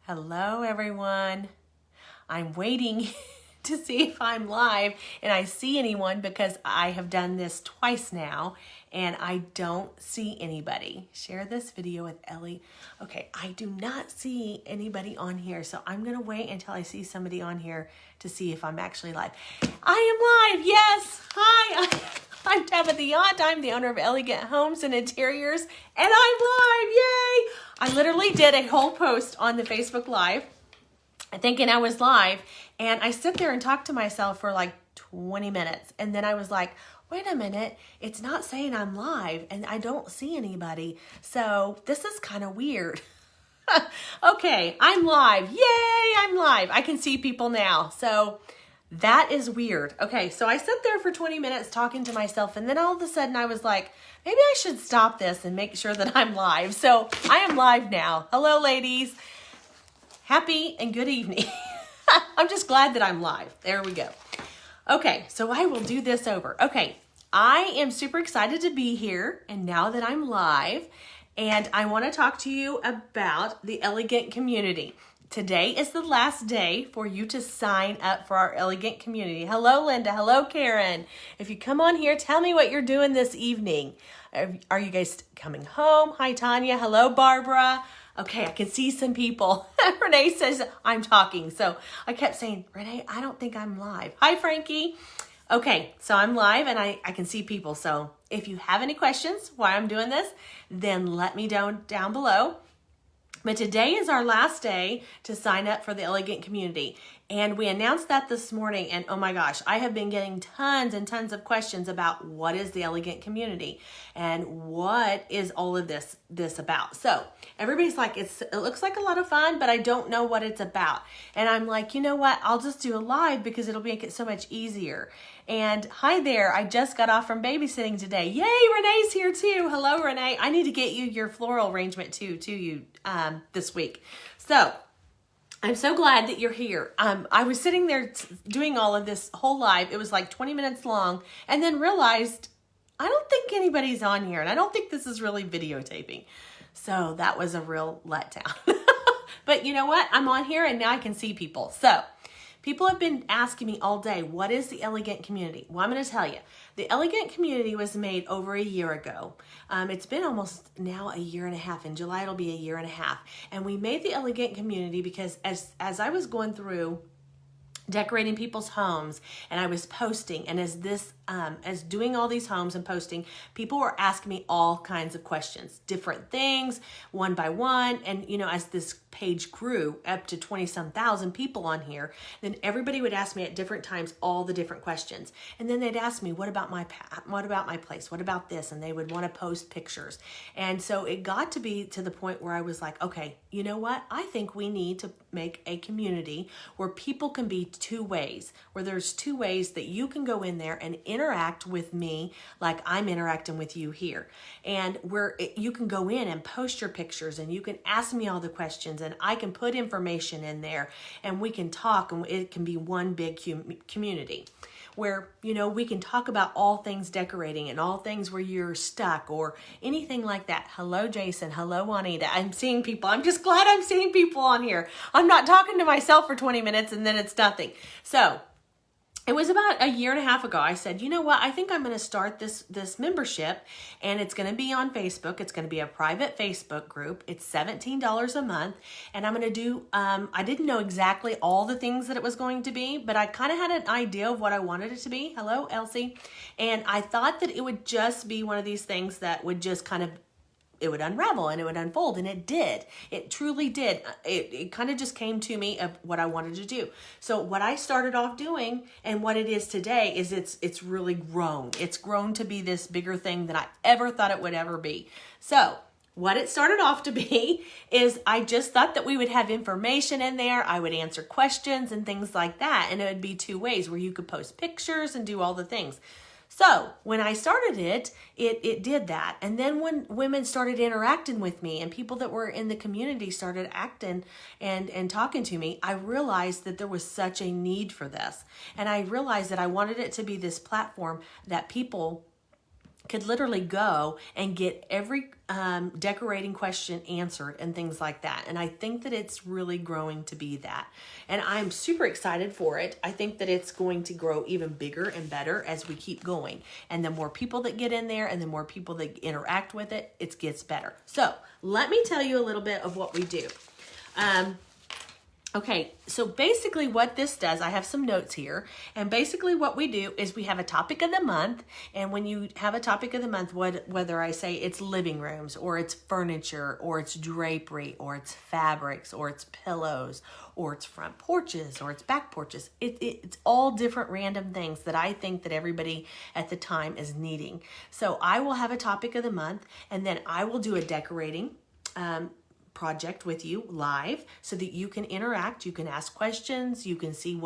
Hello, everyone. I'm waiting to see if I'm live and I see anyone because I have done this twice now and I don't see anybody. Share this video with Ellie. Okay, I do not see anybody on here, so I'm gonna wait until I see somebody on here to see if I'm actually live. I am live, yes. Hi, I'm Tabitha Yount. I'm the owner of Elegant Homes and Interiors, and I'm live, yay! I literally did a whole post on the Facebook Live thinking I was live, and I sit there and talk to myself for like 20 minutes, and then I was like, wait a minute, it's not saying I'm live, and I don't see anybody, so this is kind of weird. Okay, I'm live, yay, I'm live. I can see people now, so that is weird. Okay, so I sat there for 20 minutes talking to myself, and then all of a sudden I was like, maybe I should stop this and make sure that I'm live. So I am live now. Hello, ladies. Happy and good evening. I'm just glad that I'm live. There we go. Okay, so I will do this over. Okay, I am super excited to be here, and now that I'm live, and I want to talk to you about the Elegant Community. Today is the last day for you to sign up for our Elegant Community. Hello, Linda. Hello, Karen. If you come on here, tell me what you're doing this evening. Are you guys coming home? Hi, Tanya. Hello, Barbara. Okay, I can see some people. Renee says I'm talking. So I kept saying, Renee, I don't think I'm live. Hi, Frankie. Okay, so I'm live and I can see people. So if you have any questions why I'm doing this, then let me know down below. But today is our last day to sign up for the Elegant Community. And we announced that this morning, and oh my gosh, I have been getting tons and tons of questions about what is the Elegant Community and what is all of this about. So everybody's like, it looks like a lot of fun, but I don't know what it's about. And I'm like, you know what? I'll just do a live because it'll make it so much easier. And hi there, I just got off from babysitting today. Yay, Renee's here too. Hello, Renee. I need to get you your floral arrangement too to you this week. So I'm so glad that you're here. I was sitting there doing all of this whole live. It was like 20 minutes long, and then realized I don't think anybody's on here, and I don't think this is really videotaping. So that was a real letdown. But you know what? I'm on here, and now I can see people. So people have been asking me all day, what is the Elegant Community? Well, I'm going to tell you. The Elegant Community was made over a year ago. It's been almost now a year and a half. In July, it'll be a year and a half. And we made the Elegant Community because as I was going through decorating people's homes and I was posting, and as doing all these homes and posting, people were asking me all kinds of questions, different things, one by one. And you know, as this page grew up to 20-some thousand people on here, then everybody would ask me at different times all the different questions. And then they'd ask me, what about my place? What about this? And they would want to post pictures. And so it got to be to the point where I was like, okay, you know what? I think we need to make a community where people can be two ways, where there's two ways that you can go in there and interact with me like I'm interacting with you here. And where you can go in and post your pictures and you can ask me all the questions and I can put information in there and we can talk, and it can be one big community where, you know, we can talk about all things decorating and all things where you're stuck or anything like that. Hello, Jason. Hello, Juanita. I'm seeing people. I'm just glad I'm seeing people on here. I'm not talking to myself for 20 minutes and then it's nothing. So it was about a year and a half ago. I said, you know what? I think I'm going to start this membership, and it's going to be on Facebook. It's going to be a private Facebook group. It's $17 a month, and I'm going to do, I didn't know exactly all the things that it was going to be, but I kind of had an idea of what I wanted it to be. Hello, Elsie. And I thought that it would just be one of these things that would just kind of, it would unravel and it would unfold, and it did. It truly did. It kind of just came to me of what I wanted to do. So what I started off doing and what it is today is it's really grown. It's grown to be this bigger thing than I ever thought it would ever be. So what it started off to be is I just thought that we would have information in there. I would answer questions and things like that. And it would be two ways where you could post pictures and do all the things. So when I started it did that. And then when women started interacting with me and people that were in the community started acting and talking to me, I realized that there was such a need for this. And I realized that I wanted it to be this platform that people could literally go and get every decorating question answered and things like that. And I think that it's really growing to be that. And I'm super excited for it. I think that it's going to grow even bigger and better as we keep going. And the more people that get in there and the more people that interact with it, it gets better. So let me tell you a little bit of what we do. Okay, so basically what this does, I have some notes here, and basically what we do is we have a topic of the month, and when you have a topic of the month, whether I say it's living rooms, or it's furniture, or it's drapery, or it's fabrics, or it's pillows, or it's front porches, or it's back porches, it's all different random things that I think that everybody at the time is needing. So I will have a topic of the month, and then I will do a decorating project with you live so that you can interact, you can ask questions, you can see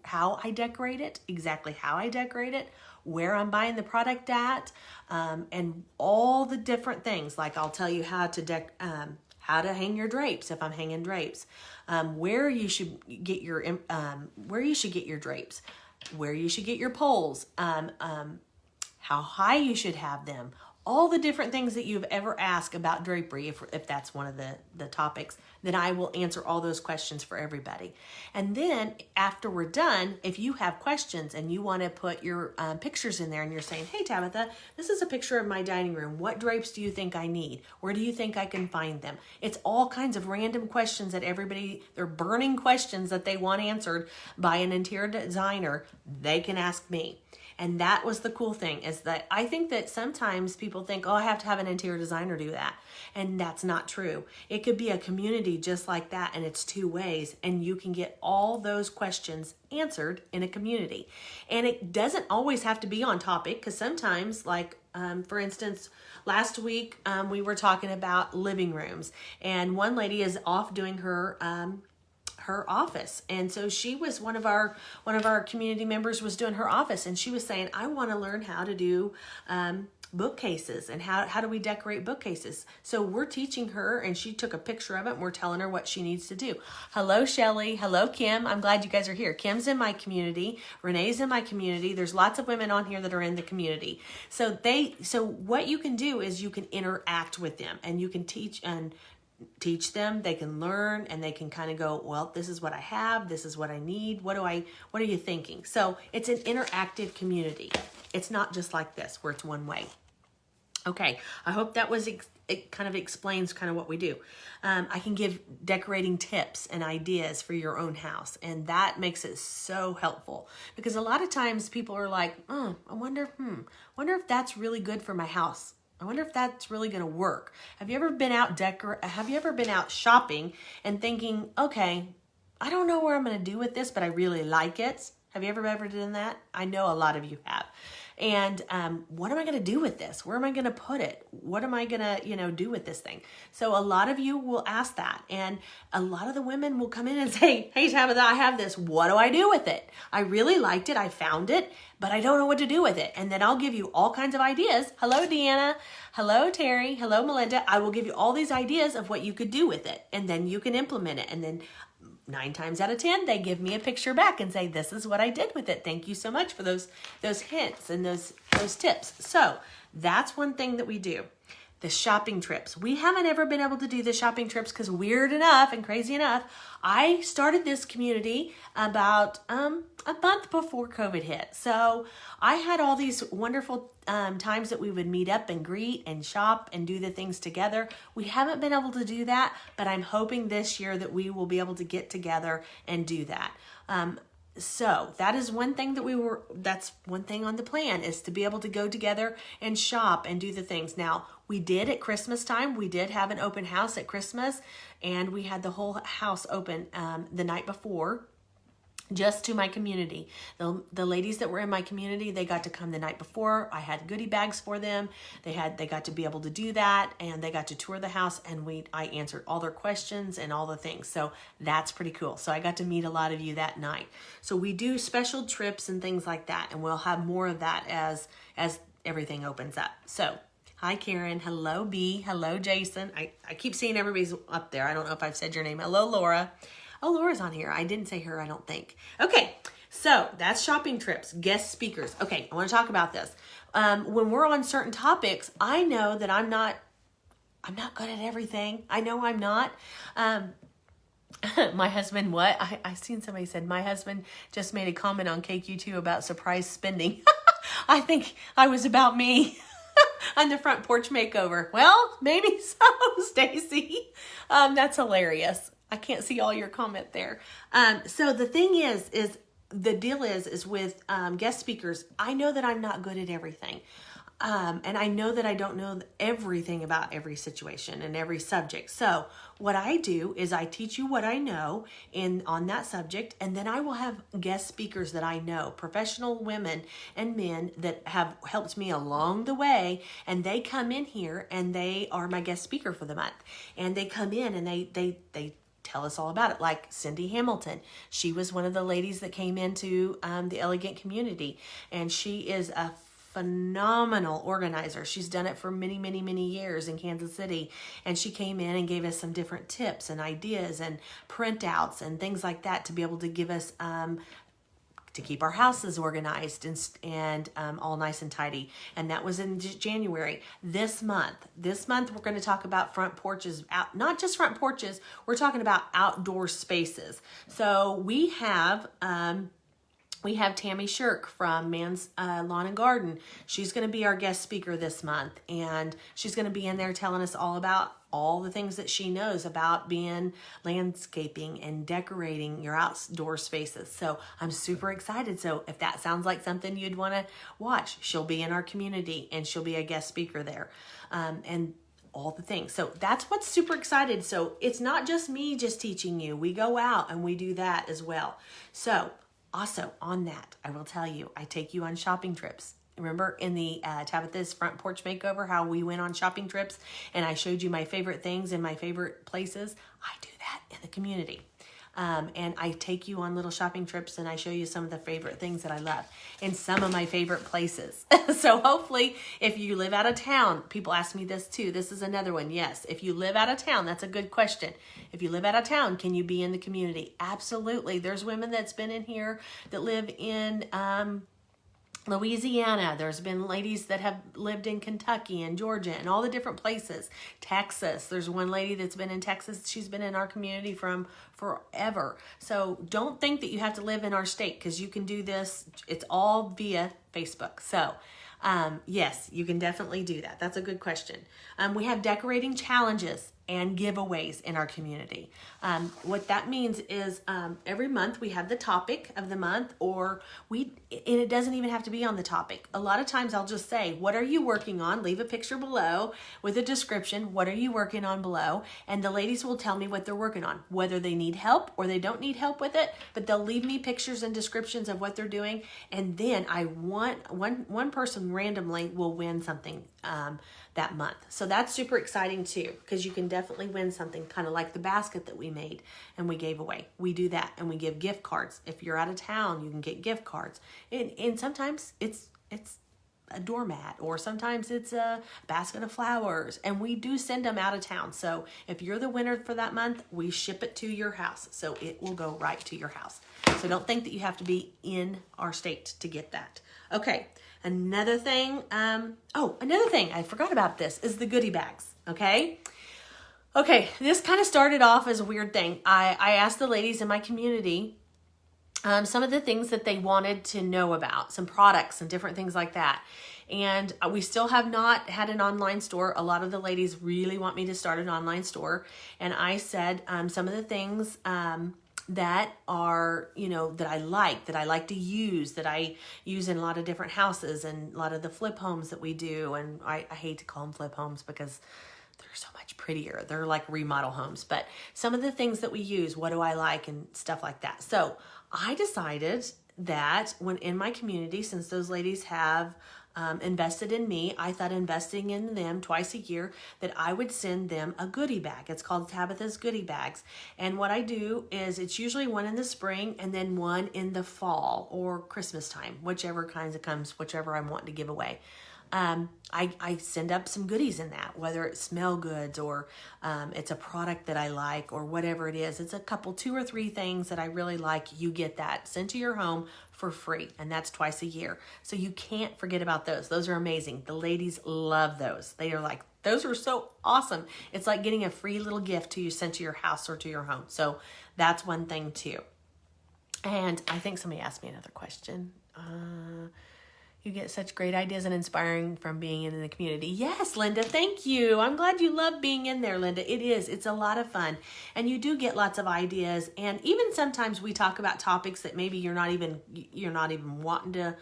how I decorate it, exactly how I decorate it, where I'm buying the product at, and all the different things. Like I'll tell you how to hang your drapes if I'm hanging drapes, where you should get your drapes, where you should get your poles, how high you should have them, all the different things that you've ever asked about drapery, if that's one of the topics, then I will answer all those questions for everybody. And then after we're done, if you have questions and you want to put your pictures in there and you're saying, hey Tabitha, this is a picture of my dining room. What drapes do you think I need? Where do you think I can find them? It's all kinds of random questions that they're burning questions that they want answered by an interior designer. They can ask me. And that was the cool thing, is that I think that sometimes people think, oh, I have to have an interior designer do that. And that's not true. It could be a community just like that, and it's two ways. And you can get all those questions answered in a community. And it doesn't always have to be on topic, because sometimes, like, for instance, last week we were talking about living rooms. And one lady is off doing her office, and so she was one of our community members was doing her office, and she was saying, I want to learn how to do bookcases, and how do we decorate bookcases. So we're teaching her, and she took a picture of it, and we're telling her what she needs to do. Hello Shelly, hello Kim, I'm glad you guys are here. Kim's in my community, Renee's in my community. There's lots of women on here that are in the community. So what you can do is you can interact with them, and you can teach them, they can learn, and they can kind of go, well, this is what I have, this is what I need, what are you thinking? So it's an interactive community. It's not just like this where it's one way. Okay, I hope that it kind of explains kind of what we do. I can give decorating tips and ideas for your own house, and that makes it so helpful, because a lot of times people are like, I wonder if that's really good for my house. I wonder if that's really going to work. Have you ever been out shopping and thinking, okay, I don't know where I'm going to do with this, but I really like it? Have you ever done that? I know a lot of you have. And what am I going to do with this? Where am I going to put it? What am I going to, do with this thing? So a lot of you will ask that. And a lot of the women will come in and say, hey, Tabitha, I have this. What do I do with it? I really liked it. I found it, but I don't know what to do with it. And then I'll give you all kinds of ideas. Hello, Deanna. Hello, Terry. Hello, Melinda. I will give you all these ideas of what you could do with it. And then you can implement it. And then 9 times out of 10, they give me a picture back and say, this is what I did with it. Thank you so much for those hints and those tips. So that's one thing that we do. The shopping trips. We haven't ever been able to do the shopping trips because, weird enough and crazy enough, I started this community about a month before COVID hit. So I had all these wonderful times that we would meet up and greet and shop and do the things together. We haven't been able to do that, but I'm hoping this year that we will be able to get together and do that. So that is one thing that's one thing on the plan, is to be able to go together and shop and do the things. Now, we did at Christmas time, we did have an open house at Christmas, and we had the whole house open the night before, just to my community. The ladies that were in my community, they got to come the night before. I had goodie bags for them. They got to be able to do that, and they got to tour the house, and I answered all their questions and all the things. So that's pretty cool. So I got to meet a lot of you that night. So we do special trips and things like that, and we'll have more of that as everything opens up. So hi, Karen. Hello, B. Hello, Jason. I keep seeing everybody's up there. I don't know if I've said your name. Hello, Laura. Oh, Laura's on here. I didn't say her, I don't think. Okay, so that's shopping trips, guest speakers. Okay, I want to talk about this. when we're on certain topics, I know that I'm not good at everything. I know I'm not. My husband, what? I seen somebody said, my husband just made a comment on KQ2 about surprise spending. I think I was about me on the front porch makeover. Well, maybe so, Stacy. That's hilarious. I can't see all your comment there. So the thing is the deal is with guest speakers, I know that I'm not good at everything. And I know that I don't know everything about every situation and every subject. So what I do is I teach you what I know on that subject, and then I will have guest speakers that I know, professional women and men that have helped me along the way, and they come in here and they are my guest speaker for the month. And they come in and they tell us all about it. Like Cindy Hamilton, she was one of the ladies that came into the Elegant community, and she is a phenomenal organizer. She's done it for many, many, many years in Kansas City. And she came in and gave us some different tips and ideas and printouts and things like that to be able to give us, to keep our houses organized and all nice and tidy. And that was in January. This month, we're going to talk about front porches, not just front porches, we're talking about outdoor spaces. So we have Tammy Shirk from Man's Lawn and Garden. She's going to be our guest speaker this month, and she's going to be in there telling us all about all the things that she knows about being landscaping and decorating your outdoor spaces. So I'm super excited. So if that sounds like something you'd want to watch, she'll be in our community and she'll be a guest speaker there. And all the things. So that's what's super excited. So it's not just me just teaching you. We go out and we do that as well. So also on that, I will tell you, I take you on shopping trips. Remember in the Tabitha's Front Porch Makeover, how we went on shopping trips and I showed you my favorite things and my favorite places? I do that in the community. And I take you on little shopping trips and I show you some of the favorite things that I love and some of my favorite places. So hopefully if you live out of town, people ask me this too. This is another one. Yes. If you live out of town, that's a good question. If you live out of town, can you be in the community? Absolutely. There's women that's been in here that live in, Louisiana. There's been ladies that have lived in Kentucky and Georgia and all the different places. Texas. There's one lady that's been in Texas. She's been in our community from forever. So don't think that you have to live in our state because you can do this. It's all via Facebook. So yes, you can definitely do that. That's a good question. We have decorating challenges and giveaways in our community. What that means is every month we have the topic of the month, and it doesn't even have to be on the topic. A lot of times I'll just say, what are you working on? Leave a picture below with a description. What are you working on below? And the ladies will tell me what they're working on, whether they need help or they don't need help with it, but they'll leave me pictures and descriptions of what they're doing. And then I want one person randomly will win something that month. So that's super exciting too, because you can definitely win something kind of like the basket that we made and we gave away. We do that and we give gift cards. If you're out of town, you can get gift cards. And sometimes it's a doormat or sometimes it's a basket of flowers, and we do send them out of town. So if you're the winner for that month, we ship it to your house. So it will go right to your house. So don't think that you have to be in our state to get that. Okay. Another thing, I forgot about this, is the goodie bags, okay? Okay, this kind of started off as a weird thing. I asked the ladies in my community some of the things that they wanted to know about, some products and different things like that. And we still have not had an online store. A lot of the ladies really want me to start an online store. And I said some of the things that are, that I like to use, that I use in a lot of different houses and a lot of the flip homes that we do. And I hate to call them flip homes because they're so much prettier. They're like remodel homes, but some of the things that we use, what do I like and stuff like that. So I decided that when in my community, since those ladies have invested in me, I thought investing in them twice a year that I would send them a goodie bag. It's called Tabitha's Goodie Bags. And what I do is it's usually one in the spring and then one in the fall or Christmas time, whichever kinds it comes, whichever I'm wanting to give away. I send up some goodies in that, whether it's smell goods or it's a product that I like or whatever it is. It's a couple, 2 or 3 things that I really like. You get that sent to your home for free, and that's twice a year. So you can't forget about those. Those are amazing. The ladies love those. They are like, those are so awesome. It's like getting a free little gift to you sent to your house or to your home. So that's one thing too. And I think somebody asked me another question. You get such great ideas and inspiring from being in the community. Yes, Linda, thank you. I'm glad you love being in there, Linda. It is. It's a lot of fun. And you do get lots of ideas. And even sometimes we talk about topics that maybe you're not even wanting to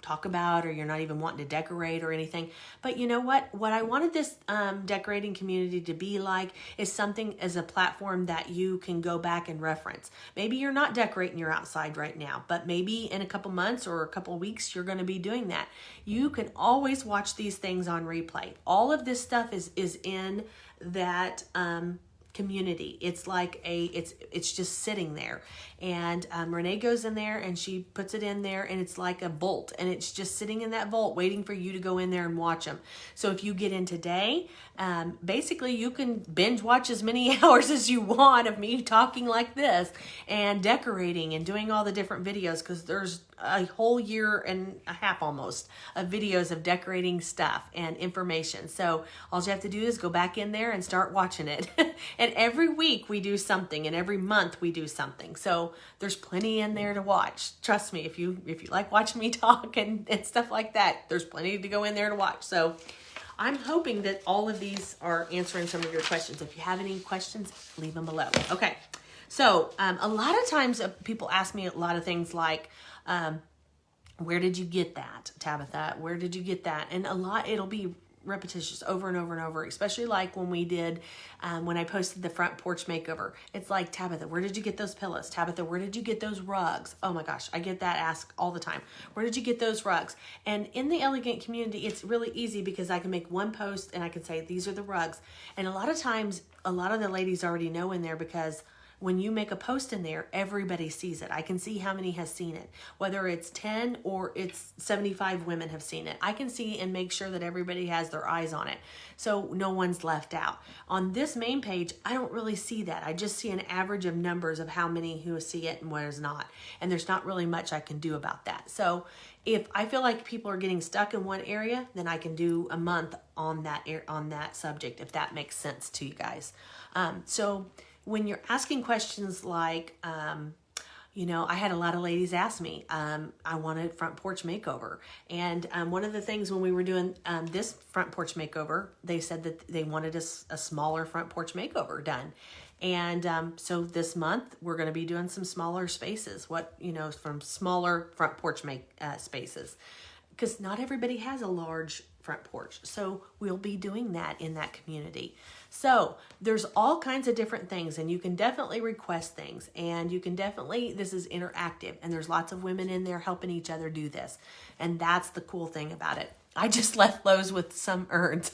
talk about, or you're not even wanting to decorate or anything. But you know what? What I wanted this decorating community to be like is something as a platform that you can go back and reference. Maybe you're not decorating your outside right now, but maybe in a couple months or a couple weeks, you're going to be doing that. You can always watch these things on replay. All of this stuff is in that community. It's like it's just sitting there, and Renee goes in there and she puts it in there, and it's like a vault, and it's just sitting in that vault waiting for you to go in there and watch them. So if you get in today, basically you can binge watch as many hours as you want of me talking like this and decorating and doing all the different videos, because there's a whole year and a half almost of videos of decorating stuff and information. So all you have to do is go back in there and start watching it. And every week we do something, and every month we do something. So there's plenty in there to watch. Trust me, if you like watching me talk and stuff like that, there's plenty to go in there to watch. So I'm hoping that all of these are answering some of your questions. If you have any questions, leave them below. Okay. So a lot of times people ask me a lot of things like, where did you get that, Tabitha? Where did you get that? And a lot, it'll be repetitious over and over and over, especially like when we did, when I posted the front porch makeover. It's like, Tabitha, where did you get those pillows? Tabitha, where did you get those rugs? Oh my gosh, I get that asked all the time. Where did you get those rugs? And in the Elegant community, it's really easy because I can make one post and I can say, these are the rugs. And a lot of times, a lot of the ladies already know in there, because when you make a post in there, everybody sees it. I can see how many has seen it. Whether it's 10 or it's 75 women have seen it. I can see and make sure that everybody has their eyes on it, so no one's left out. On this main page, I don't really see that. I just see an average of numbers of how many who see it and what is not. And there's not really much I can do about that. So if I feel like people are getting stuck in one area, then I can do a month on that subject, if that makes sense to you guys. So when you're asking questions like, I had a lot of ladies ask me, I wanted front porch makeover. And one of the things when we were doing this front porch makeover, they said that they wanted a smaller front porch makeover done. And so this month we're going to be doing some smaller spaces, from smaller front porch spaces, because not everybody has a large front porch. So we'll be doing that in that community. So there's all kinds of different things, and you can definitely request things, and you can definitely, this is interactive, and there's lots of women in there helping each other do this. And that's the cool thing about it. I just left Lowe's with some urns.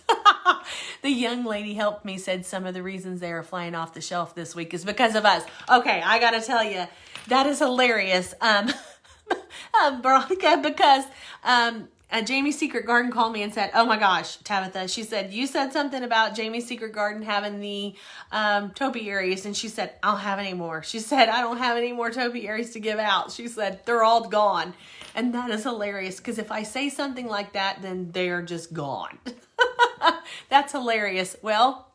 The young lady helped me, said some of the reasons they are flying off the shelf this week is because of us. Okay, I gotta tell you, that is hilarious. Veronica, because Jamie's Secret Garden called me and said, oh my gosh, Tabitha, she said, you said something about Jamie's Secret Garden having the topiaries, and she said, I don't have any more. She said, I don't have any more topiaries to give out. She said, they're all gone. And that is hilarious, because if I say something like that, then they're just gone. That's hilarious. Well,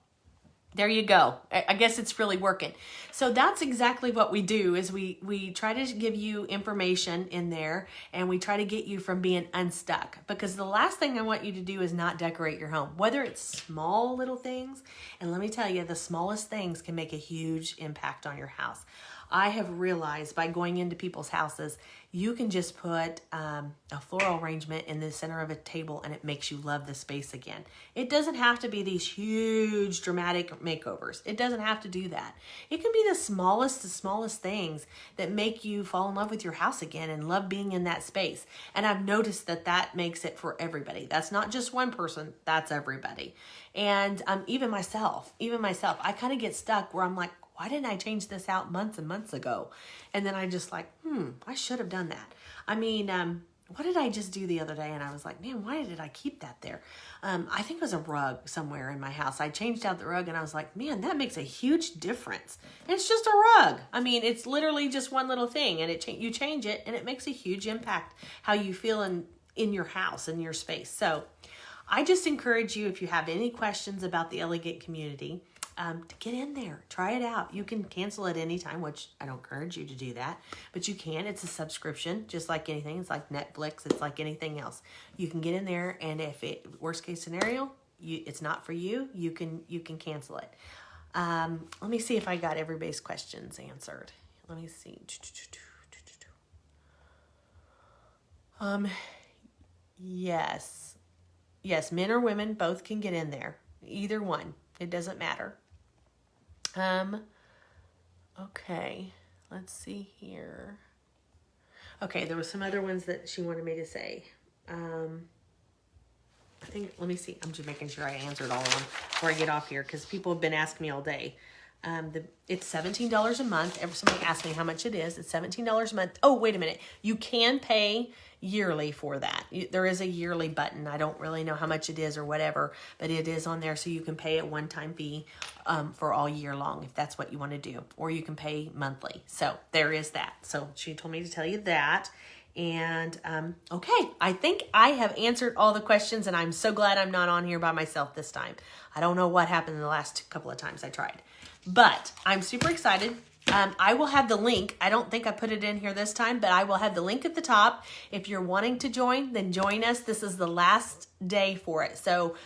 there you go. I guess it's really working. So that's exactly what we do, is we try to give you information in there, and we try to get you from being unstuck, because the last thing I want you to do is not decorate your home, whether it's small little things. And let me tell you, the smallest things can make a huge impact on your house. I have realized by going into people's houses, you can just put a floral arrangement in the center of a table and it makes you love the space again. It doesn't have to be these huge dramatic makeovers. It doesn't have to do that. It can be the smallest things that make you fall in love with your house again and love being in that space. And I've noticed that makes it for everybody. That's not just one person, that's everybody. And even myself, I kind of get stuck where I'm like, why didn't I change this out months and months ago? And then I just like, I should have done that. I mean, what did I just do the other day? And I was like, man, why did I keep that there? I think it was a rug somewhere in my house. I changed out the rug and I was like, man, that makes a huge difference. And it's just a rug. I mean, it's literally just one little thing, and you change it and it makes a huge impact how you feel in your house, in your space. So I just encourage you, if you have any questions about the Elegant community, to get in there, try it out. You can cancel at any time, which I don't encourage you to do that, but you can. It's a subscription, just like anything. It's like Netflix. It's like anything else. You can get in there, and if worst case scenario, it's not for you, you can cancel it. Let me see if I got everybody's questions answered. Let me see. Yes, men or women both can get in there. Either one, it doesn't matter. Okay, let's see here. Okay, there were some other ones that she wanted me to say. I think, let me see. I'm just making sure I answered all of them before I get off here, because people have been asking me all day. It's $17 a month. Somebody asked me how much it is. It's $17 a month. Oh, wait a minute. You can pay yearly for that. There is a yearly button. I don't really know how much it is or whatever, but it is on there, so you can pay a one-time fee for all year long if that's what you want to do, or you can pay monthly. So there is that. So she told me to tell you that. And okay, I think I have answered all the questions, and I'm so glad I'm not on here by myself this time. I don't know what happened in the last couple of times I tried, but I'm super excited. I will have the link. I don't think I put it in here this time, but I will have the link at the top. If you're wanting to join, then join us. This is the last day for it. So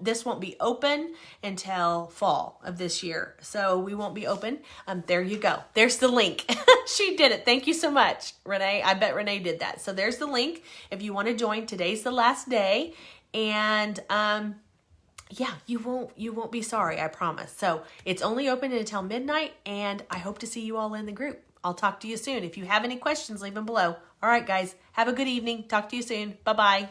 this won't be open until fall of this year. So we won't be open. There you go. There's the link. She did it. Thank you so much, Renee. I bet Renee did that. So there's the link. If you want to join, today's the last day. And, yeah, you won't be sorry, I promise. So it's only open until midnight, and I hope to see you all in the group. I'll talk to you soon. If you have any questions, leave them below. All right, guys, have a good evening. Talk to you soon. Bye-bye.